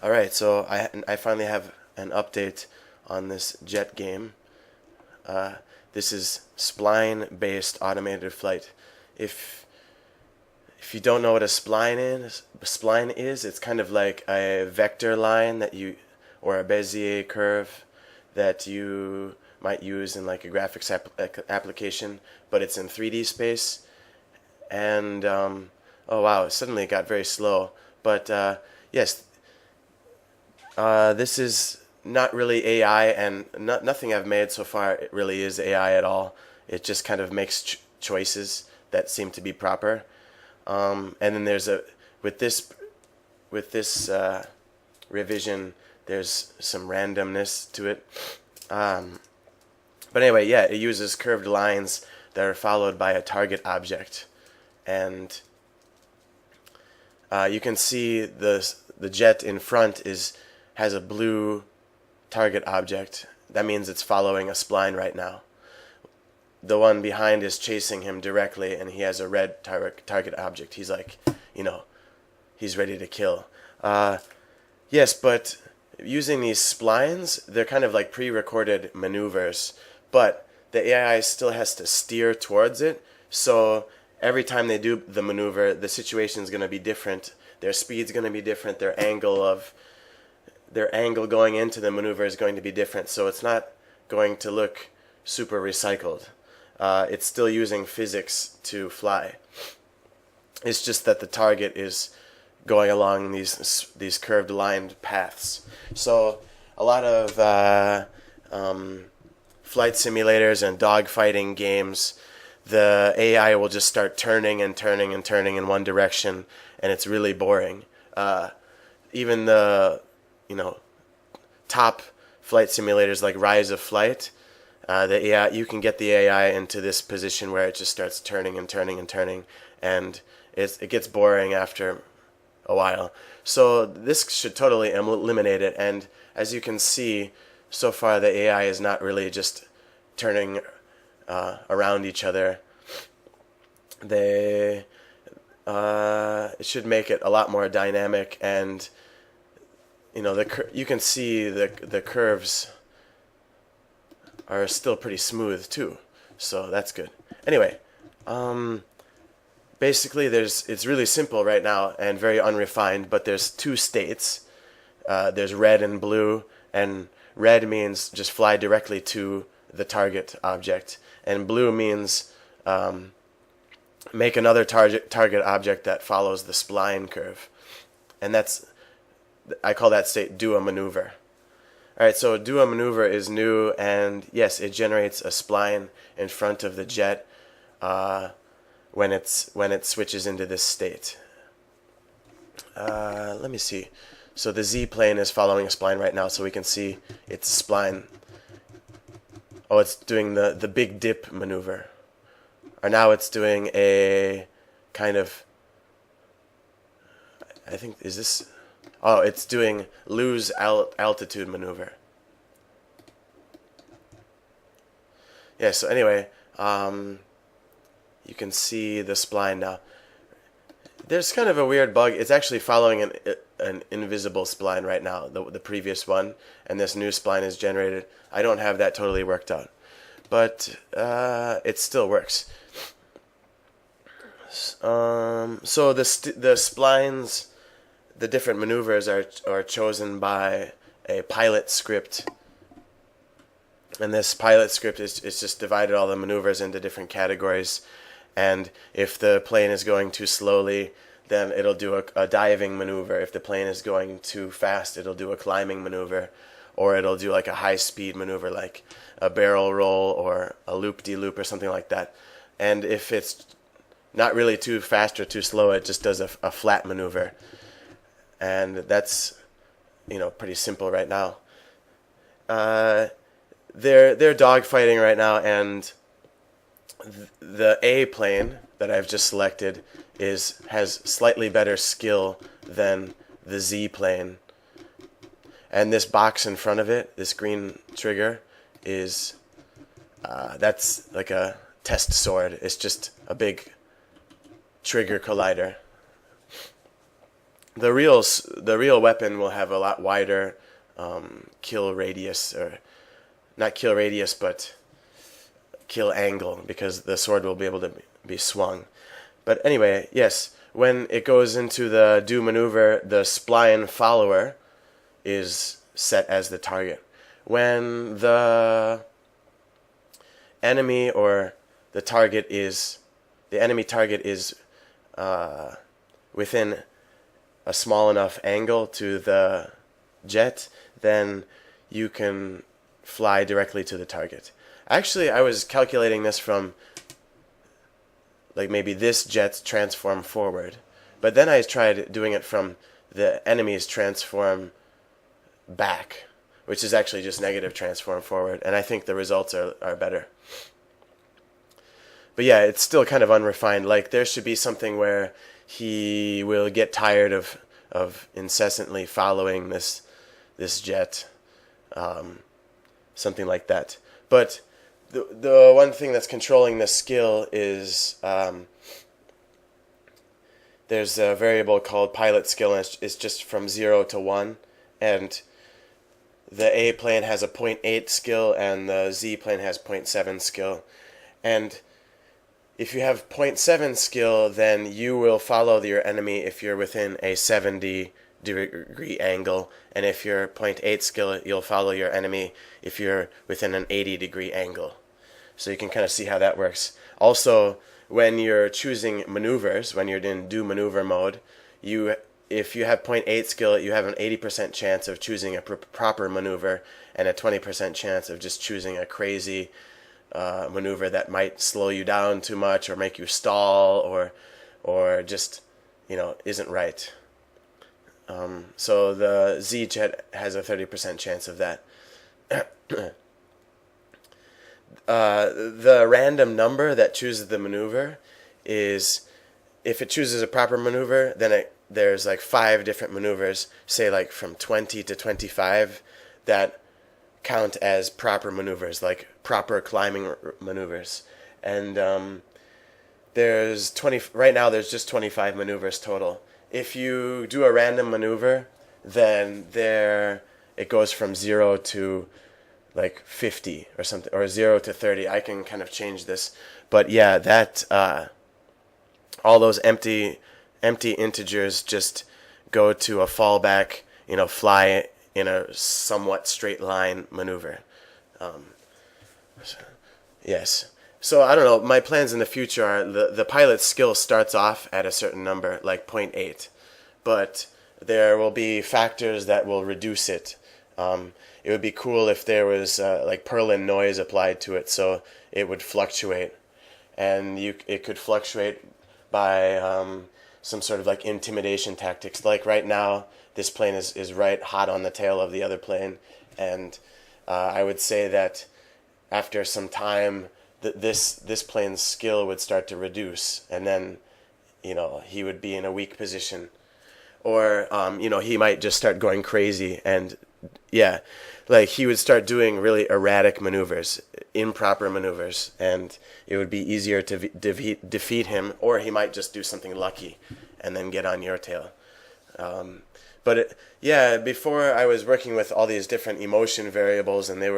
Alright, so I finally have an update on this jet game. Uh, this is spline-based automated flight. If if you don't know what a spline is, it's kind of like a vector line or a Bezier curve that you might use in like a graphics application, but it's in 3D space. And oh wow, suddenly it got very slow. But yes, this is not really AI, and nothing I've made so far it really is AI at all. It just kind of makes choices that seem to be proper. And then there's a with this revision, there's some randomness to it. But anyway, yeah, it uses curved lines that are followed by a target object, and you can see the jet in front has a blue target object. That means it's following a spline right now. The one behind is chasing him directly, and he has a red target object. He's like, he's ready to kill. Yes, but using these splines, they're kind of like pre-recorded maneuvers, but the AI still has to steer towards it. So every time they do the maneuver, the situation is going to be different. Their speed's going to be different. Their angle going into the maneuver is going to be different. So it's not going to look super recycled. It's still using physics to fly. It's just that the target is going along these curved lined paths. So a lot of flight simulators and dogfighting games, the AI will just start turning and turning and turning in one direction, and it's really boring. Even the top flight simulators like Rise of Flight, the AI, you can get the AI into this position where it just starts turning and turning and turning, and it gets boring after a while. So this should totally eliminate it. And as you can see, so far the AI is not really just turning around each other. It should make it a lot more dynamic, and you can see the curves are still pretty smooth too, so that's good. Anyway, basically it's really simple right now and very unrefined, but there's two states. There's red and blue, and red means just fly directly to the target object, and blue means make another target object that follows the spline curve, and I call that state do a maneuver. Alright, so do a maneuver is new, and yes, it generates a spline in front of the jet when it switches into this state. Let me see. So the Z plane is following a spline right now, so we can see its spline. Oh, it's doing the big dip maneuver. Or now it's doing a kind of, I think, is this... Oh, it's doing lose altitude maneuver. Yeah, so anyway, you can see the spline now. There's kind of a weird bug. It's actually following an invisible spline right now, the previous one, and this new spline is generated. I don't have that totally worked out, but it still works. So the splines, the different maneuvers are chosen by a pilot script, and this pilot script is just divided all the maneuvers into different categories, and if the plane is going too slowly, then it'll do a diving maneuver. If the plane is going too fast, it'll do a climbing maneuver, or it'll do like a high-speed maneuver like a barrel roll or a loop-de-loop or something like that. And if it's not really too fast or too slow, it just does a flat maneuver. And that's, pretty simple right now. They're dogfighting right now, and the A plane that I've just selected has slightly better skill than the Z plane. And this box in front of it, this green trigger, that's like a test sword. It's just a big trigger collider. the real weapon will have a lot wider kill radius, or not kill radius, but kill angle, because the sword will be able to be swung. But anyway, yes, when it goes into the do maneuver, the spline follower is set as the target. When the enemy target is within a small enough angle to the jet, then you can fly directly to the target. Actually, I was calculating this from like maybe this jet's transform forward, but then I tried doing it from the enemy's transform back, which is actually just negative transform forward, and I think the results are better. But yeah, it's still kind of unrefined. Like, there should be something where he will get tired of incessantly following this jet, something like that. But the one thing that's controlling this skill is there's a variable called pilot skill, and it's just from 0 to 1, and the A plane has a 0.8 skill and the Z plane has 0.7 skill. And if you have 0.7 skill, then you will follow your enemy if you're within a 70-degree angle, and if you're 0.8 skill, you'll follow your enemy if you're within an 80-degree angle. So you can kind of see how that works. Also, when you're choosing maneuvers, when you're in do maneuver mode, if you have 0.8 skill, you have an 80% chance of choosing a proper maneuver and a 20% chance of just choosing a crazy maneuver that might slow you down too much or make you stall or just, isn't right. So the Z jet has a 30% chance of that. The random number that chooses the maneuver is, if it chooses a proper maneuver, then there's like 5 different maneuvers, say like from 20 to 25, that count as proper maneuvers, like proper climbing maneuvers. And right now there's just 25 maneuvers total. If you do a random maneuver, then it goes from 0 to like 50 or something, or 0 to 30. I can kind of change this, but yeah, that all those empty integers just go to a fallback, fly in a somewhat straight line maneuver. Yes. So I don't know. My plans in the future are the pilot's skill starts off at a certain number, like 0.8, but there will be factors that will reduce it. It would be cool if there was like Perlin noise applied to it, so it would fluctuate, and it could fluctuate by some sort of like intimidation tactics. Like right now, this plane is right hot on the tail of the other plane, and I would say that after some time, this plane's skill would start to reduce, and then he would be in a weak position, or he might just start going crazy, and yeah, like he would start doing really erratic maneuvers, improper maneuvers, and it would be easier to defeat him, or he might just do something lucky and then get on your tail. Before I was working with all these different emotion variables, and they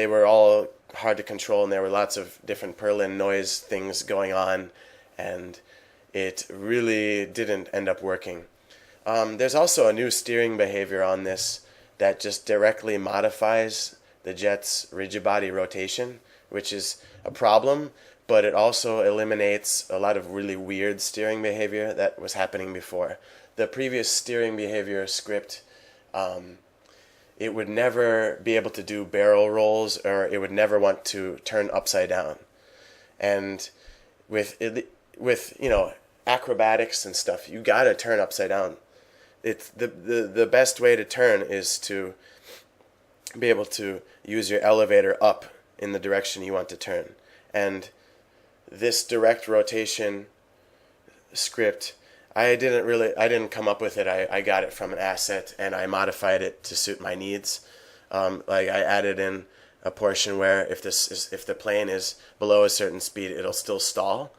were all hard to control, and there were lots of different Perlin noise things going on, and it really didn't end up working. There's also a new steering behavior on this that just directly modifies the jet's rigid body rotation, which is a problem, but it also eliminates a lot of really weird steering behavior that was happening before. The previous steering behavior script, it would never be able to do barrel rolls, or it would never want to turn upside down. And with acrobatics and stuff, you gotta turn upside down. It's the best way to turn is to be able to use your elevator up in the direction you want to turn. And this direct rotation script, I didn't come up with it. I got it from an asset, and I modified it to suit my needs. Like I added in a portion where if the plane is below a certain speed, it'll still stall,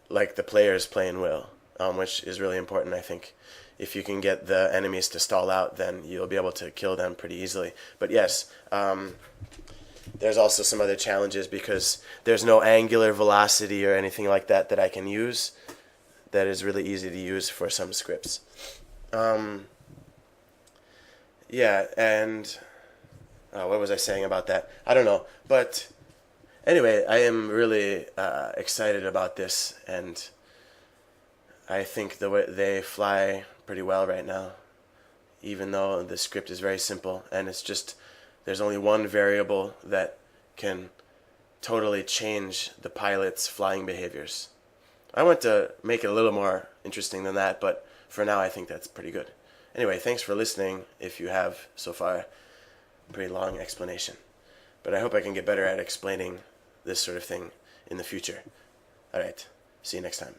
like the player's plane will, which is really important, I think. if you can get the enemies to stall out, then you'll be able to kill them pretty easily. But yes, there's also some other challenges because there's no angular velocity or anything like that that I can use that is really easy to use for some scripts. Yeah, and what was I saying about that? I don't know. But anyway, I am really excited about this, and I think the way they fly pretty well right now, even though the script is very simple, and it's just, there's only one variable that can totally change the pilot's flying behaviors. I want to make it a little more interesting than that, but for now I think that's pretty good. Anyway, thanks for listening if you have so far. Pretty long explanation. But I hope I can get better at explaining this sort of thing in the future. Alright, see you next time.